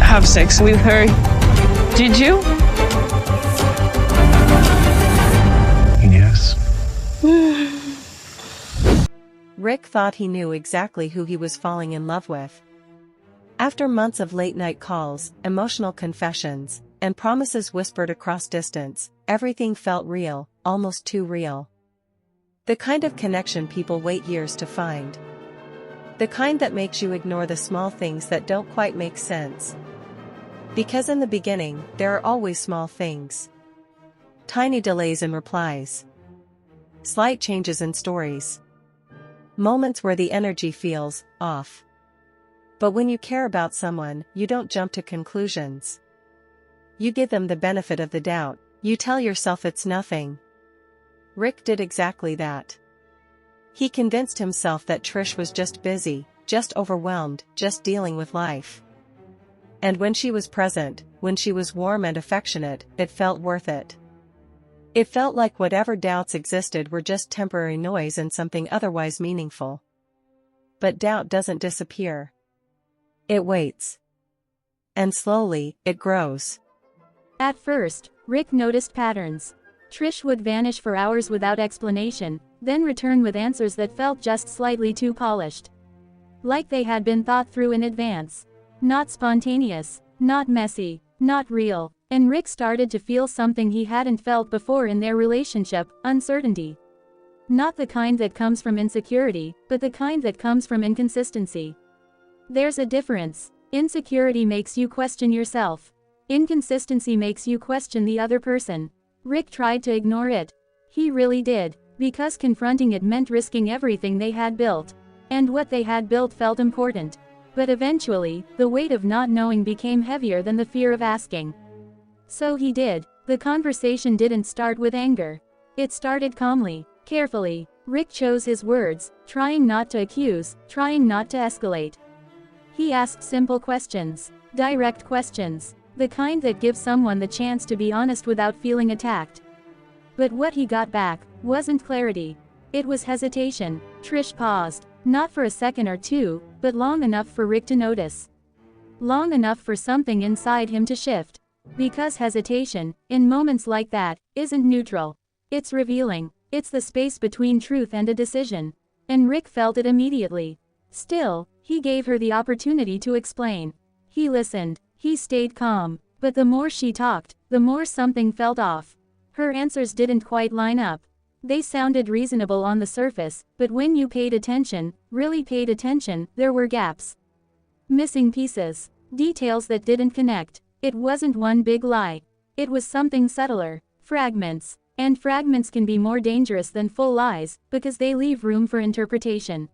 have sex with her. Did you? Yes. Rick thought he knew exactly who he was falling in love with. After months of late-night calls, emotional confessions, and promises whispered across distance, everything felt real, almost too real. The kind of connection people wait years to find. The kind that makes you ignore the small things that don't quite make sense. Because in the beginning, there are always small things. Tiny delays in replies. Slight changes in stories. Moments where the energy feels off. But when you care about someone, you don't jump to conclusions. You give them the benefit of the doubt. You tell yourself it's nothing. Rick did exactly that. He convinced himself that Trish was just busy, just overwhelmed, just dealing with life. And when she was present, when she was warm and affectionate, it felt worth it. It felt like whatever doubts existed were just temporary noise in something otherwise meaningful. But doubt doesn't disappear. It waits. And slowly, it grows. At first, Rick noticed patterns. Trish would vanish for hours without explanation, then return with answers that felt just slightly too polished. Like they had been thought through in advance. Not spontaneous, not messy, not real, and Rick started to feel something he hadn't felt before in their relationship: uncertainty. Not the kind that comes from insecurity, but the kind that comes from inconsistency. There's a difference. Insecurity makes you question yourself. Inconsistency makes you question the other person. Rick tried to ignore it. He really did, because confronting it meant risking everything they had built. And what they had built felt important. But eventually, the weight of not knowing became heavier than the fear of asking. So he did. The conversation didn't start with anger. It started calmly, carefully. Rick chose his words, trying not to accuse, trying not to escalate. He asked simple questions, direct questions, the kind that give someone the chance to be honest without feeling attacked. But what he got back wasn't clarity. It was hesitation. Trish paused, not for a second or two, but long enough for Rick to notice. Long enough for something inside him to shift. Because hesitation, in moments like that, isn't neutral. It's revealing. It's the space between truth and a decision. And Rick felt it immediately. Still, he gave her the opportunity to explain. He listened. He stayed calm. But the more she talked, the more something felt off. Her answers didn't quite line up. They sounded reasonable on the surface, but when you paid attention, really paid attention, there were gaps. Missing pieces. Details that didn't connect. It wasn't one big lie. It was something subtler. Fragments. And fragments can be more dangerous than full lies, because they leave room for interpretation.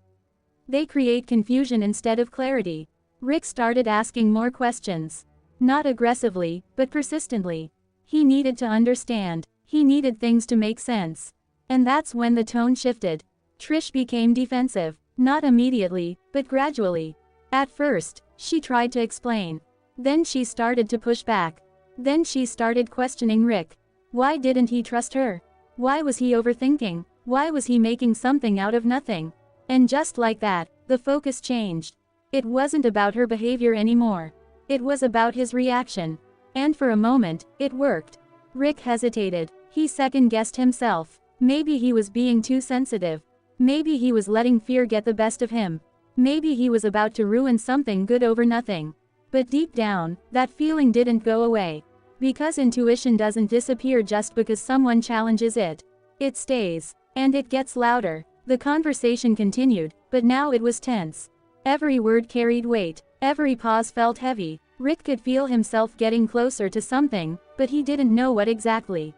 They create confusion instead of clarity. Rick started asking more questions. Not aggressively, but persistently. He needed to understand. He needed things to make sense. And that's when the tone shifted. Trish became defensive. Not immediately, but gradually. At first, she tried to explain. Then she started to push back. Then she started questioning Rick. Why didn't he trust her? Why was he overthinking? Why was he making something out of nothing? And just like that, the focus changed. It wasn't about her behavior anymore. It was about his reaction. And for a moment, it worked. Rick hesitated. He second-guessed himself. Maybe he was being too sensitive. Maybe he was letting fear get the best of him. Maybe he was about to ruin something good over nothing. But deep down, that feeling didn't go away. Because intuition doesn't disappear just because someone challenges it. It stays. And it gets louder. The conversation continued, but now it was tense. Every word carried weight. Every pause felt heavy. Rick could feel himself getting closer to something, but he didn't know what exactly.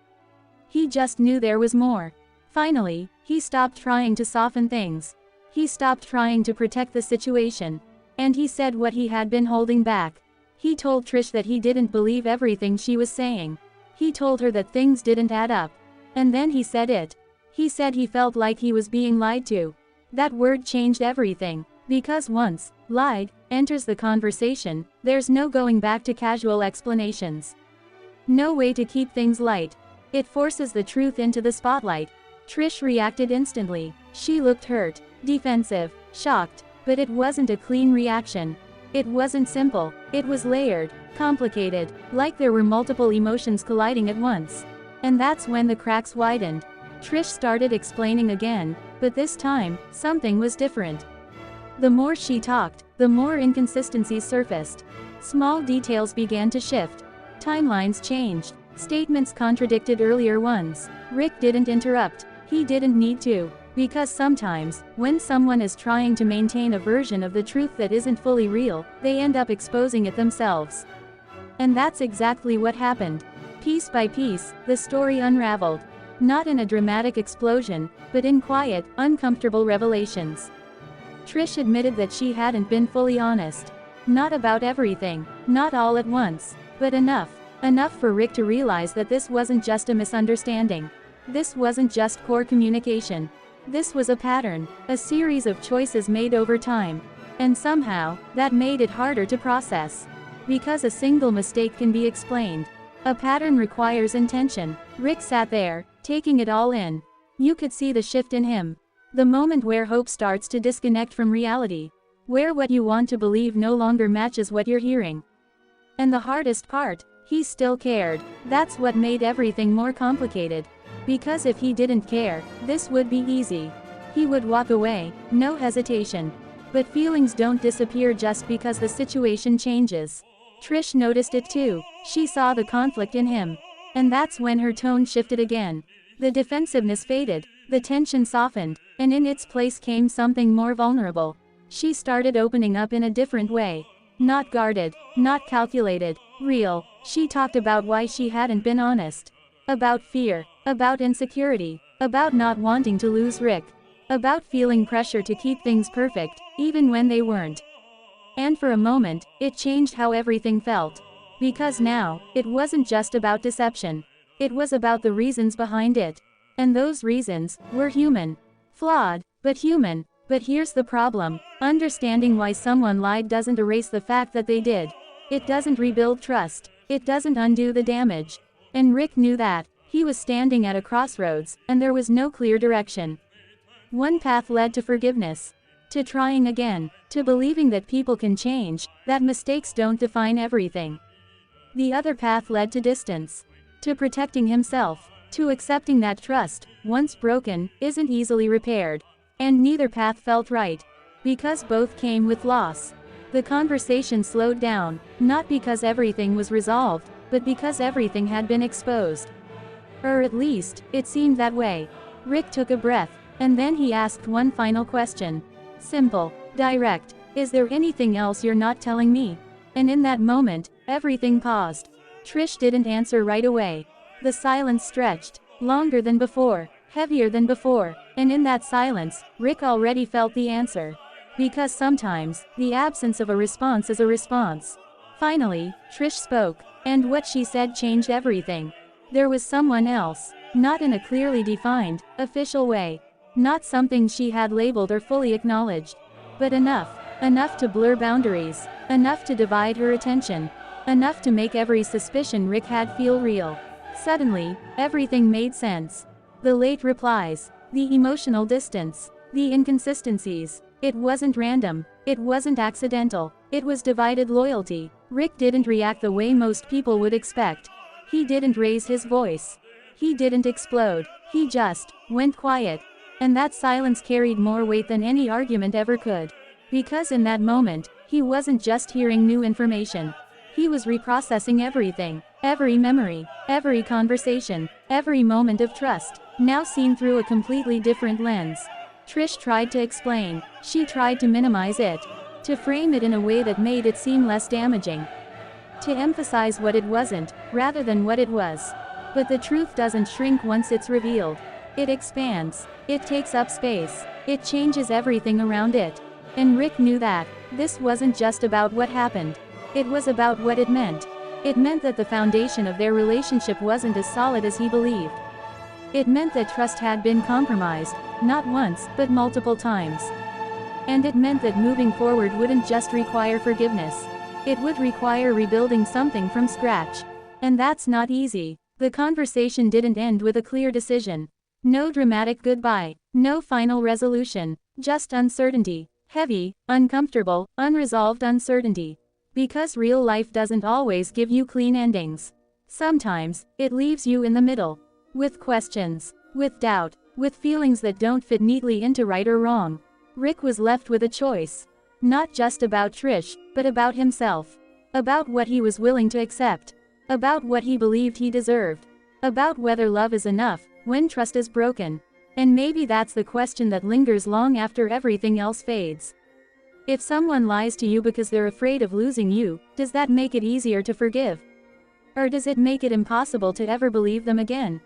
He just knew there was more. Finally, he stopped trying to soften things. He stopped trying to protect the situation. And he said what he had been holding back. He told Trish that he didn't believe everything she was saying. He told her that things didn't add up. And then he said it. He said he felt like he was being lied to. That word changed everything. Because once lied enters the conversation, there's no going back to casual explanations. No way to keep things light. It forces the truth into the spotlight. Trish reacted instantly. She looked hurt, defensive, shocked, but it wasn't a clean reaction. It wasn't simple, it was layered, complicated, like there were multiple emotions colliding at once. And that's when the cracks widened. Trish started explaining again, but this time, something was different. The more she talked, the more inconsistencies surfaced. Small details began to shift. Timelines changed. Statements contradicted earlier ones. Rick didn't interrupt. He didn't need to. Because sometimes, when someone is trying to maintain a version of the truth that isn't fully real, they end up exposing it themselves. And that's exactly what happened. Piece by piece, the story unraveled. Not in a dramatic explosion, but in quiet, uncomfortable revelations. Trish admitted that she hadn't been fully honest. Not about everything, not all at once, but enough. Enough for Rick to realize that this wasn't just a misunderstanding. This wasn't just poor communication. This was a pattern, a series of choices made over time. And somehow, that made it harder to process. Because a single mistake can be explained. A pattern requires intention. Rick sat there, taking it all in. You could see the shift in him. The moment where hope starts to disconnect from reality. Where what you want to believe no longer matches what you're hearing. And the hardest part, he still cared. That's what made everything more complicated. Because if he didn't care, this would be easy. He would walk away, no hesitation. But feelings don't disappear just because the situation changes. Trish noticed it too. She saw the conflict in him. And that's when her tone shifted again. The defensiveness faded, the tension softened, and in its place came something more vulnerable. She started opening up in a different way. Not guarded, not calculated, real. She talked about why she hadn't been honest. About fear, about insecurity, about not wanting to lose Rick. About feeling pressure to keep things perfect, even when they weren't. And for a moment, it changed how everything felt. Because now, it wasn't just about deception. It was about the reasons behind it. And those reasons were human. Flawed, but human. But here's the problem. Understanding why someone lied doesn't erase the fact that they did. It doesn't rebuild trust. It doesn't undo the damage. And Rick knew that. He was standing at a crossroads, and there was no clear direction. One path led to forgiveness. To trying again. To believing that people can change, that mistakes don't define everything. The other path led to distance. To protecting himself. To accepting that trust, once broken, isn't easily repaired. And neither path felt right. Because both came with loss. The conversation slowed down, not because everything was resolved, but because everything had been exposed. Or at least, it seemed that way. Rick took a breath, and then he asked one final question. Simple, direct. Is there anything else you're not telling me? And in that moment, everything paused. Trish didn't answer right away. The silence stretched, longer than before, heavier than before, and in that silence, Rick already felt the answer. Because sometimes, the absence of a response is a response. Finally, Trish spoke, and what she said changed everything. There was someone else, not in a clearly defined, official way. Not something she had labeled or fully acknowledged. But enough to blur boundaries, enough to divide her attention, enough to make every suspicion Rick had feel real. Suddenly, everything made sense. The late replies, the emotional distance, the inconsistencies. It wasn't random, it wasn't accidental, it was divided loyalty. Rick didn't react the way most people would expect. He didn't raise his voice. He didn't explode. He just went quiet. And that silence carried more weight than any argument ever could. Because in that moment, he wasn't just hearing new information. He was reprocessing everything, every memory, every conversation, every moment of trust, now seen through a completely different lens. Trish tried to explain. She tried to minimize it. To frame it in a way that made it seem less damaging. To emphasize what it wasn't, rather than what it was. But the truth doesn't shrink once it's revealed. It expands. It takes up space. It changes everything around it. And Rick knew that. This wasn't just about what happened. It was about what it meant. It meant that the foundation of their relationship wasn't as solid as he believed. It meant that trust had been compromised, not once, but multiple times. And it meant that moving forward wouldn't just require forgiveness. It would require rebuilding something from scratch. And that's not easy. The conversation didn't end with a clear decision. No dramatic goodbye. No final resolution. Just uncertainty. Heavy, uncomfortable, unresolved uncertainty. Because real life doesn't always give you clean endings. Sometimes, it leaves you in the middle. With questions, with doubt, with feelings that don't fit neatly into right or wrong. Rick was left with a choice. Not just about Trish, but about himself. About what he was willing to accept. About what he believed he deserved. About whether love is enough, when trust is broken. And maybe that's the question that lingers long after everything else fades. If someone lies to you because they're afraid of losing you, does that make it easier to forgive? Or does it make it impossible to ever believe them again?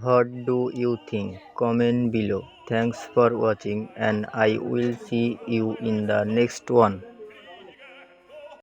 What do you think? Comment below. Thanks for watching and I will see you in the next one.